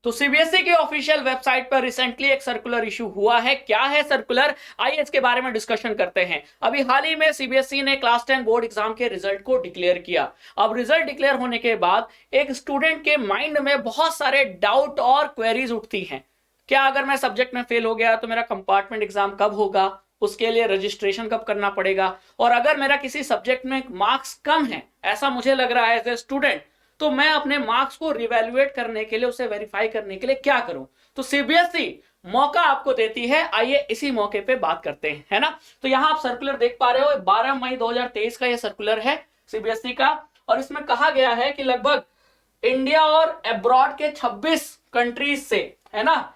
तो सीबीएसई की official website पर रिसेंटली एक सर्कुलर इशू हुआ है। क्या है सर्कुलर, आइए इसके बारे में डिस्कशन करते हैं। अभी हाल ही में सीबीएसई ने क्लास 10 बोर्ड एग्जाम के रिजल्ट को डिक्लेयर किया। अब रिजल्ट डिक्लेयर होने के बाद एक स्टूडेंट के माइंड में बहुत सारे डाउट और क्वेरीज उठती हैं। क्या अगर मैं सब्जेक्ट में फेल हो गया तो मेरा कंपार्टमेंट एग्जाम कब होगा, उसके लिए रजिस्ट्रेशन कब करना पड़ेगा, और अगर मेरा किसी सब्जेक्ट में मार्क्स कम है, ऐसा मुझे लग रहा है एज ए स्टूडेंट, तो मैं अपने मार्क्स को रिवैल्यूएट करने के लिए, उसे वेरीफाई करने के लिए क्या करूं। तो सीबीएसई मौका आपको देती है, आइए इसी मौके पे बात करते हैं, है ना। तो यहां आप सर्कुलर देख पा रहे हो, 12 मई 2023 का ये सर्कुलर है सीबीएसई का, और इसमें कहा गया है कि लगभग इंडिया और अब्रॉड के 26 कंट्रीज से, है ना,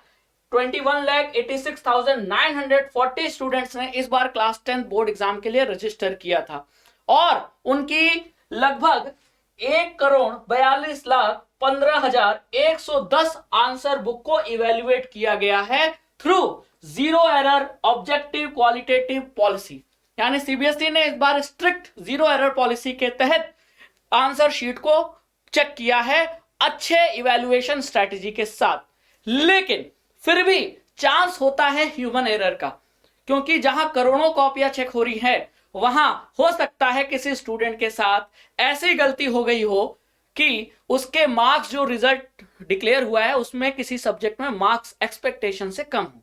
21,86,940 स्टूडेंट्स ने इस बार क्लास 10 बोर्ड एग्जाम के लिए रजिस्टर किया था, और उनकी लगभग 1,42,15,110 आंसर बुक को इवेल्युएट किया गया है through zero error objective qualitative policy. यानी सीबीएसई ने इस बार स्ट्रिक्ट जीरो एरर पॉलिसी के तहत आंसर शीट को चेक किया है अच्छे इवेल्युएशन स्ट्रेटेजी के साथ। लेकिन फिर भी चांस होता है ह्यूमन एरर का, क्योंकि जहां करोड़ों कॉपियां चेक हो रही है वहां हो सकता है किसी स्टूडेंट के साथ ऐसी गलती हो गई हो कि उसके मार्क्स जो रिजल्ट डिक्लेयर हुआ है उसमें किसी सब्जेक्ट में मार्क्स एक्सपेक्टेशन से कम हो।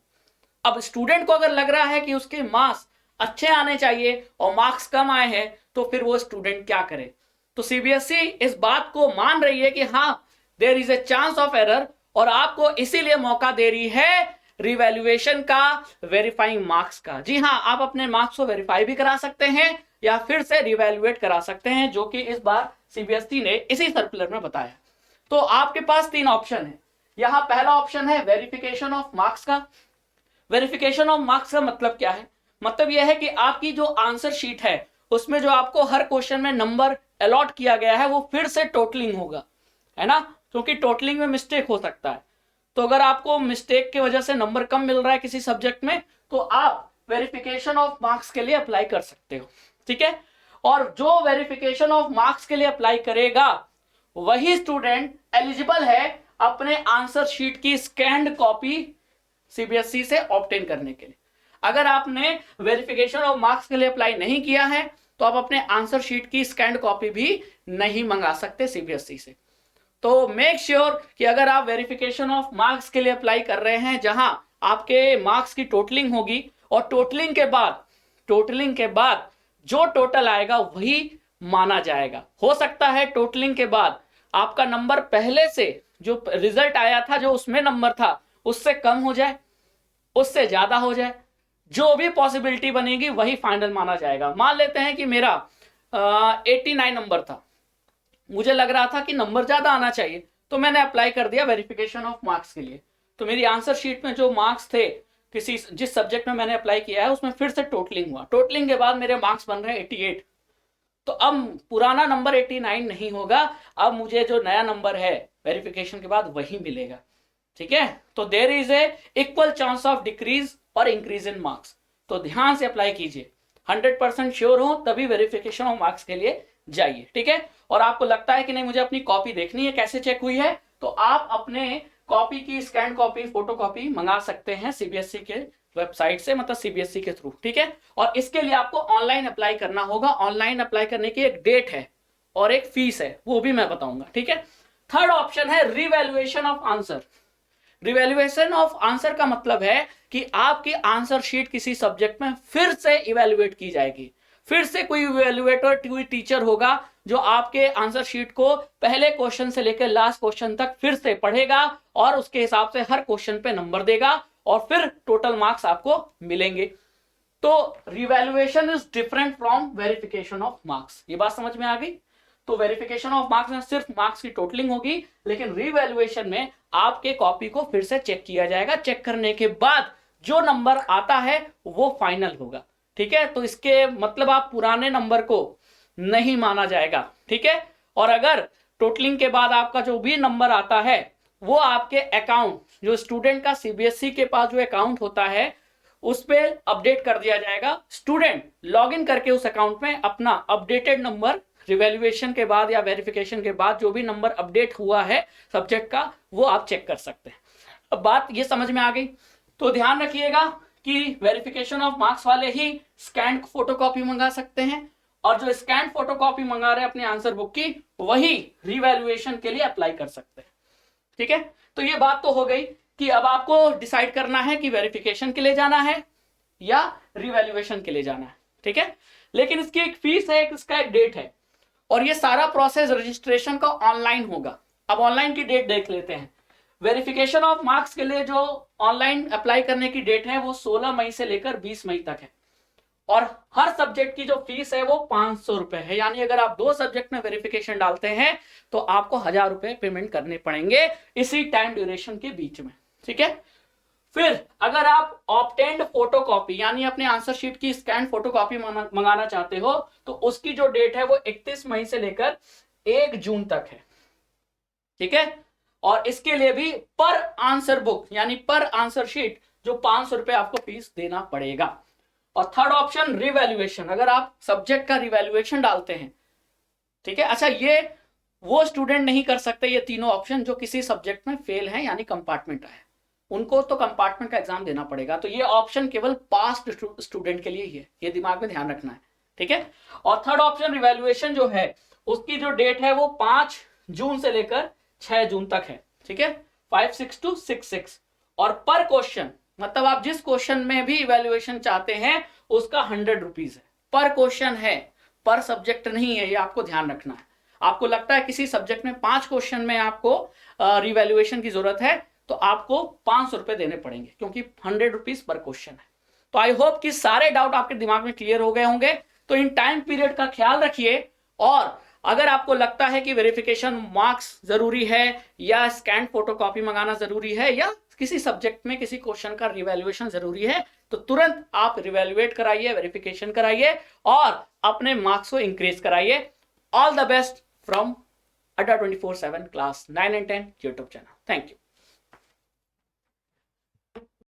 अब स्टूडेंट को अगर लग रहा है कि उसके मार्क्स अच्छे आने चाहिए और मार्क्स कम आए हैं, तो फिर वो स्टूडेंट क्या करे। तो सीबीएसई इस बात को मान रही है कि हाँ, there is a chance of error, और आपको इसीलिए मौका दे रही है रिवैल्यूएशन का, वेरीफाइंग मार्क्स का। जी हाँ, आप अपने मार्क्स को वेरीफाई भी करा सकते हैं या फिर से रिवैल्यूएट करा सकते हैं, जो कि इस बार सीबीएसई ने इसी सर्कुलर में बताया। तो आपके पास 3 ऑप्शन है। यहां पहला ऑप्शन है वेरिफिकेशन ऑफ मार्क्स का। वेरिफिकेशन ऑफ मार्क्स का मतलब क्या है, मतलब यह है कि आपकी जो आंसर शीट है उसमें जो आपको हर क्वेश्चन में नंबर अलॉट किया गया है वो फिर से टोटलिंग होगा, है ना, क्योंकि टोटलिंग में मिस्टेक हो सकता है। तो अगर आपको मिस्टेक की वजह से नंबर कम मिल रहा है किसी सब्जेक्ट में, तो आप वेरिफिकेशन ऑफ मार्क्स के लिए अप्लाई कर सकते हो, ठीक है। और जो वेरिफिकेशन ऑफ मार्क्स के लिए अप्लाई करेगा वही स्टूडेंट एलिजिबल है अपने आंसर शीट की स्कैन्ड कॉपी सीबीएसई से ऑब्टेन करने के लिए। अगर आपने वेरिफिकेशन ऑफ मार्क्स के लिए अप्लाई नहीं किया है तो आप अपने आंसर शीट की स्कैन्ड कॉपी भी नहीं मंगा सकते सीबीएसई से। तो मेक श्योर कि अगर आप वेरिफिकेशन ऑफ मार्क्स के लिए अप्लाई कर रहे हैं जहां आपके मार्क्स की टोटलिंग होगी, और टोटलिंग के बाद जो टोटल आएगा वही माना जाएगा। हो सकता है टोटलिंग के बाद आपका नंबर पहले से जो रिजल्ट आया था, जो उसमें नंबर था, उससे कम हो जाए, उससे ज्यादा हो जाए, जो भी पॉसिबिलिटी बनेगी वही फाइनल माना जाएगा। मान लेते हैं कि मेरा 89 नंबर था, मुझे लग रहा था कि नंबर ज्यादा आना चाहिए, तो मैंने अप्लाई कर दिया वेरिफिकेशन ऑफ मार्क्स के लिए। तो मेरी आंसर शीट में जो मार्क्स थे जिस सब्जेक्ट में मैंने अप्लाई किया है उसमें फिर से टोटलिंग हुआ, टोटलिंग के बाद मेरे मार्क्स बन रहे हैं 88। तो अब पुराना नंबर 89 नहीं होगा, अब मुझे जो नया नंबर है वेरिफिकेशन के बाद वही मिलेगा, ठीक है। तो there is a equal chance of decrease और इंक्रीज इन मार्क्स। तो ध्यान से अप्लाई कीजिए, 100% श्योर हो तभी वेरिफिकेशन ऑफ मार्क्स के लिए जाइए, ठीक है। और आपको लगता है कि नहीं मुझे अपनी कॉपी देखनी है कैसे चेक हुई है, तो आप अपने कॉपी की स्कैन कॉपी, फोटो कॉपी मंगा सकते हैं सीबीएसई के वेबसाइट से, मतलब सीबीएसई के थ्रू, ठीक है। और इसके लिए आपको ऑनलाइन अप्लाई करना होगा। ऑनलाइन अप्लाई करने की एक डेट है और एक फीस है, वो भी मैं बताऊंगा, ठीक है। थर्ड ऑप्शन है revaluation of answer. Revaluation of answer का मतलब है कि आपकी आंसर शीट किसी सब्जेक्ट में फिर से इवेल्युएट की जाएगी। फिर से कोई इवेल्युएटर, कोई टीचर होगा जो आपके आंसर शीट को पहले क्वेश्चन से लेकर लास्ट क्वेश्चन तक फिर से पढ़ेगा और उसके हिसाब से हर क्वेश्चन पे नंबर देगा और फिर टोटल मार्क्स आपको मिलेंगे। तो revaluation is different from verification of marks. ये बात समझ में आ गई। तो वेरिफिकेशन ऑफ मार्क्स में सिर्फ मार्क्स की टोटलिंग होगी, लेकिन रिवैल्यूएशन में आपके कॉपी को फिर से चेक किया जाएगा। चेक करने के बाद जो नंबर आता है वो फाइनल होगा, ठीक है। तो इसके मतलब आप पुराने नंबर को नहीं माना जाएगा, ठीक है। और अगर टोटलिंग के बाद आपका जो भी नंबर आता है वो आपके अकाउंट, जो स्टूडेंट का सीबीएसई के पास जो अकाउंट होता है उस पर अपडेट कर दिया जाएगा। स्टूडेंट लॉगिन करके उस अकाउंट में अपना अपडेटेड नंबर रिवैल्यूएशन के बाद या वेरिफिकेशन के बाद जो भी नंबर अपडेट हुआ है सब्जेक्ट का, वो आप चेक कर सकते हैं। अब बात ये समझ में आ गई, तो ध्यान रखिएगा कि वेरिफिकेशन ऑफ मार्क्स वाले ही स्कैन फोटोकॉपी मंगा सकते हैं, और जो स्कैन फोटोकॉपी मंगा रहे हैं अपने आंसर बुक की, वही रिवैल्यूएशन के लिए अप्लाई कर सकते हैं। ठीक है, तो ये बात तो हो गई कि अब आपको डिसाइड करना है कि वेरिफिकेशन के लिए जाना है या रिवैल्यूएशन के लिए जाना है। ठीक है, लेकिन इसकी एक फीस है, इसका एक डेट है, और ये सारा प्रोसेस रजिस्ट्रेशन का ऑनलाइन होगा। अब ऑनलाइन की डेट देख लेते हैं। वेरिफिकेशन ऑफ मार्क्स के लिए जो ऑनलाइन अप्लाई करने की डेट है वो 16 मई से लेकर 20 मई तक है, और हर सब्जेक्ट की जो फीस है वो 500 रुपए है। यानी अगर आप 2 सब्जेक्ट में वेरिफिकेशन डालते हैं तो आपको 1000 रुपए पेमेंट करने पड़ेंगे इसी टाइम ड्यूरेशन के बीच में। ठीक है, फिर अगर आप ऑब्टेन्ड फोटोकॉपी यानी अपने आंसर शीट की स्कैन फोटोकॉपी मंगाना चाहते हो तो उसकी जो डेट है वो 31 मई से लेकर 1 जून तक है। ठीक है, और इसके लिए भी पर आंसर बुक यानी पर आंसर शीट जो 500 रुपए आपको फीस देना पड़ेगा। और थर्ड ऑप्शन रिवैल्यूएशन, अगर आप सब्जेक्ट का रिवैल्यूएशन डालते हैं। ठीक है, अच्छा ये वो स्टूडेंट नहीं कर सकते ये तीनों ऑप्शन जो किसी सब्जेक्ट में फेल है यानी कंपार्टमेंट है, उनको तो कंपार्टमेंट का एग्जाम देना पड़ेगा। तो ये ऑप्शन केवल पास्ट स्टूडेंट के लिए ही है, ये दिमाग में ध्यान रखना है। ठीक है, और थर्ड ऑप्शन रिवैल्यूएशन जो है उसकी जो डेट है वो 5 जून से लेकर 6 जून तक है। ठीक है, 5-6 to 6-6, और पर क्वेश्चन मतलब आप जिस क्वेश्चन में भी इवैल्यूएशन चाहते हैं उसका 100 रुपीज है। पर क्वेश्चन है, पर सब्जेक्ट नहीं है, ये आपको ध्यान रखना है। आपको लगता है किसी सब्जेक्ट में 5 क्वेश्चन में आपको रिवैल्यूएशन की जरूरत है तो आपको 500 रुपए देने पड़ेंगे, क्योंकि 100 रुपीज पर क्वेश्चन है। तो आई होप कि सारे डाउट आपके दिमाग में क्लियर हो गए होंगे। तो इन टाइम पीरियड का ख्याल रखिए, और अगर आपको लगता है कि वेरिफिकेशन मार्क्स जरूरी है या स्कैन फोटोकॉपी मंगाना जरूरी है या किसी सब्जेक्ट में किसी क्वेश्चन का रिवैल्यूएशन जरूरी है, तो तुरंत आप रिवैल्यूएट कराइए, वेरिफिकेशन कराइए और अपने मार्क्स को इंक्रीज कराइए। ऑल द बेस्ट फ्रॉम अड्डा 24/7 class 9 and 10 YouTube channel. Thank you.